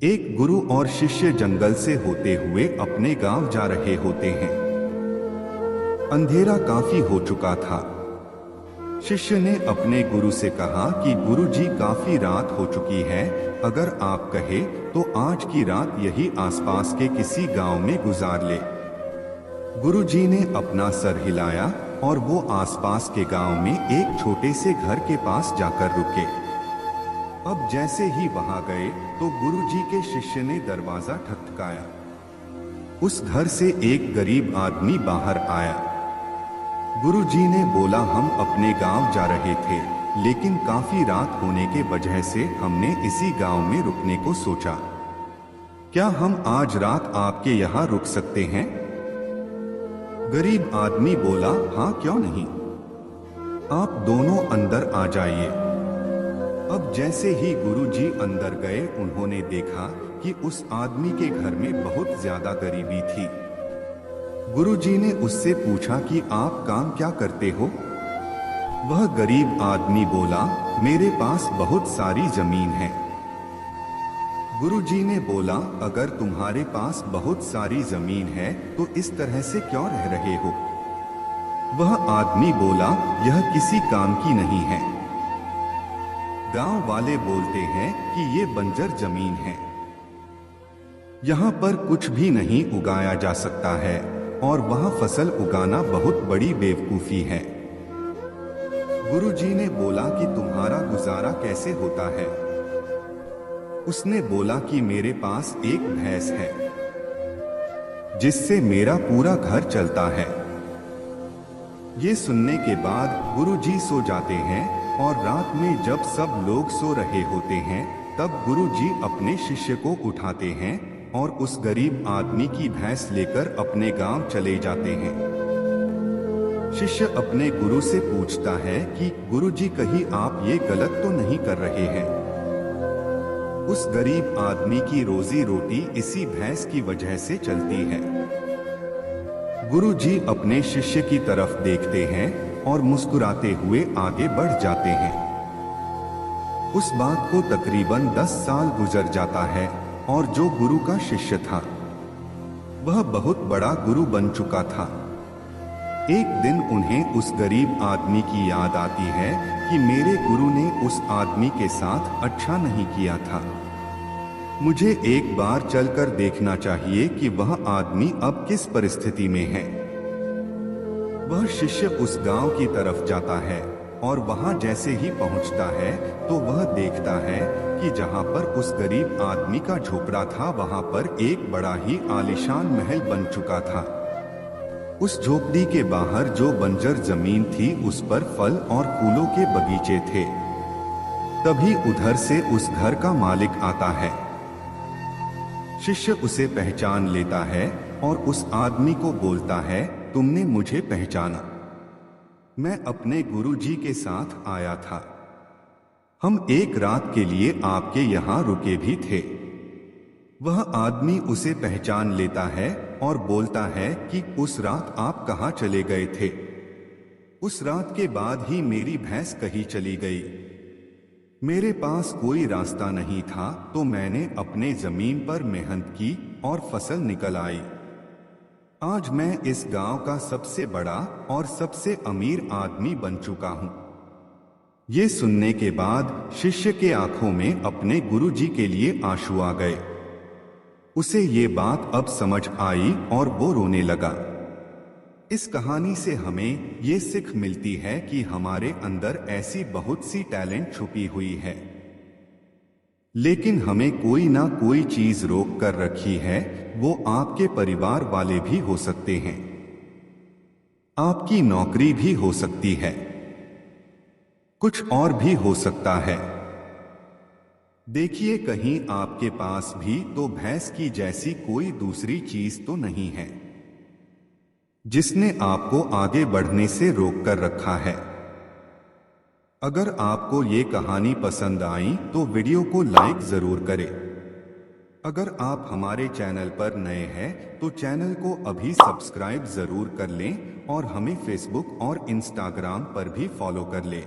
एक गुरु और शिष्य जंगल से होते हुए अपने गांव जा रहे होते हैं। अंधेरा काफी हो चुका था। शिष्य ने अपने गुरु से कहा कि गुरु जी, काफी रात हो चुकी है, अगर आप कहे तो आज की रात यही आसपास के किसी गांव में गुजार ले। गुरु जी ने अपना सर हिलाया और वो आसपास के गांव में एक छोटे से घर के पास जाकर रुके। अब जैसे ही वहां गए तो गुरुजी के शिष्य ने दरवाजा ठकठकाया। उस घर से एक गरीब आदमी बाहर आया। गुरुजी ने बोला, हम अपने गांव जा रहे थे, लेकिन काफी रात होने के वजह से हमने इसी गांव में रुकने को सोचा। क्या हम आज रात आपके यहाँ रुक सकते हैं? गरीब आदमी बोला, हाँ क्यों नहीं, आप दोनों अंदर आ जाइए। अब जैसे ही गुरुजी अंदर गए, उन्होंने देखा कि उस आदमी के घर में बहुत ज्यादा गरीबी थी। गुरुजी ने उससे पूछा कि आप काम क्या करते हो? वह गरीब आदमी बोला, मेरे पास बहुत सारी जमीन है। गुरुजी ने बोला, अगर तुम्हारे पास बहुत सारी जमीन है तो इस तरह से क्यों रह रहे हो? वह आदमी बोला, यह किसी काम की नहीं है। गांव वाले बोलते हैं कि ये बंजर जमीन है, यहाँ पर कुछ भी नहीं उगाया जा सकता है और वहाँ फसल उगाना बहुत बड़ी बेवकूफी है। गुरुजी ने बोला कि तुम्हारा गुजारा कैसे होता है? उसने बोला कि मेरे पास एक भैंस है जिससे मेरा पूरा घर चलता है। ये सुनने के बाद गुरुजी सो जाते हैं और रात में जब सब लोग सो रहे होते हैं तब गुरुजी अपने शिष्य को उठाते हैं और उस गरीब आदमी की भैंस लेकर अपने गांव चले जाते हैं। शिष्य अपने गुरु से पूछता है कि गुरुजी, कहीं आप ये गलत तो नहीं कर रहे हैं? उस गरीब आदमी की रोजी रोटी इसी भैंस की वजह से चलती है। गुरुजी अपने शिष्य की तरफ देखते हैं और मुस्कुराते हुए आगे बढ़ जाते हैं। उस बात को तकरीबन 10 साल गुजर जाता है और जो गुरु का शिष्य था वह बहुत बड़ा गुरु बन चुका था। एक दिन उन्हें उस गरीब आदमी की याद आती है कि मेरे गुरु ने उस आदमी के साथ अच्छा नहीं किया था, मुझे एक बार चलकर देखना चाहिए कि वह आदमी अब किस परिस्थिति में है। वह शिष्य उस गांव की तरफ जाता है और वहां जैसे ही पहुंचता है तो वह देखता है कि जहां पर उस गरीब आदमी का झोपड़ा था वहां पर एक बड़ा ही आलीशान महल बन चुका था। उस झोपड़ी के बाहर जो बंजर जमीन थी उस पर फल और फूलों के बगीचे थे। तभी उधर से उस घर का मालिक आता है। शिष्य उसे पहचान लेता है और उस आदमी को बोलता है, तुमने मुझे पहचाना? मैं अपने गुरुजी के साथ आया था, हम एक रात के लिए आपके यहाँ रुके भी थे। वह आदमी उसे पहचान लेता है और बोलता है कि उस रात आप कहाँ चले गए थे? उस रात के बाद ही मेरी भैंस कहीं चली गई। मेरे पास कोई रास्ता नहीं था तो मैंने अपने जमीन पर मेहनत की और फसल निकल आई। आज मैं इस गांव का सबसे बड़ा और सबसे अमीर आदमी बन चुका हूं। ये सुनने के बाद शिष्य के आंखों में अपने गुरुजी के लिए आंसू आ गए। उसे ये बात अब समझ आई और वो रोने लगा। इस कहानी से हमें ये सीख मिलती है कि हमारे अंदर ऐसी बहुत सी टैलेंट छुपी हुई है, लेकिन हमें कोई ना कोई चीज रोक कर रखी है। वो आपके परिवार वाले भी हो सकते हैं, आपकी नौकरी भी हो सकती है, कुछ और भी हो सकता है। देखिए, कहीं आपके पास भी तो भैंस की जैसी कोई दूसरी चीज तो नहीं है जिसने आपको आगे बढ़ने से रोक कर रखा है। अगर आपको ये कहानी पसंद आई तो वीडियो को लाइक जरूर करें। अगर आप हमारे चैनल पर नए हैं तो चैनल को अभी सब्सक्राइब जरूर कर लें और हमें फेसबुक और इंस्टाग्राम पर भी फॉलो कर लें।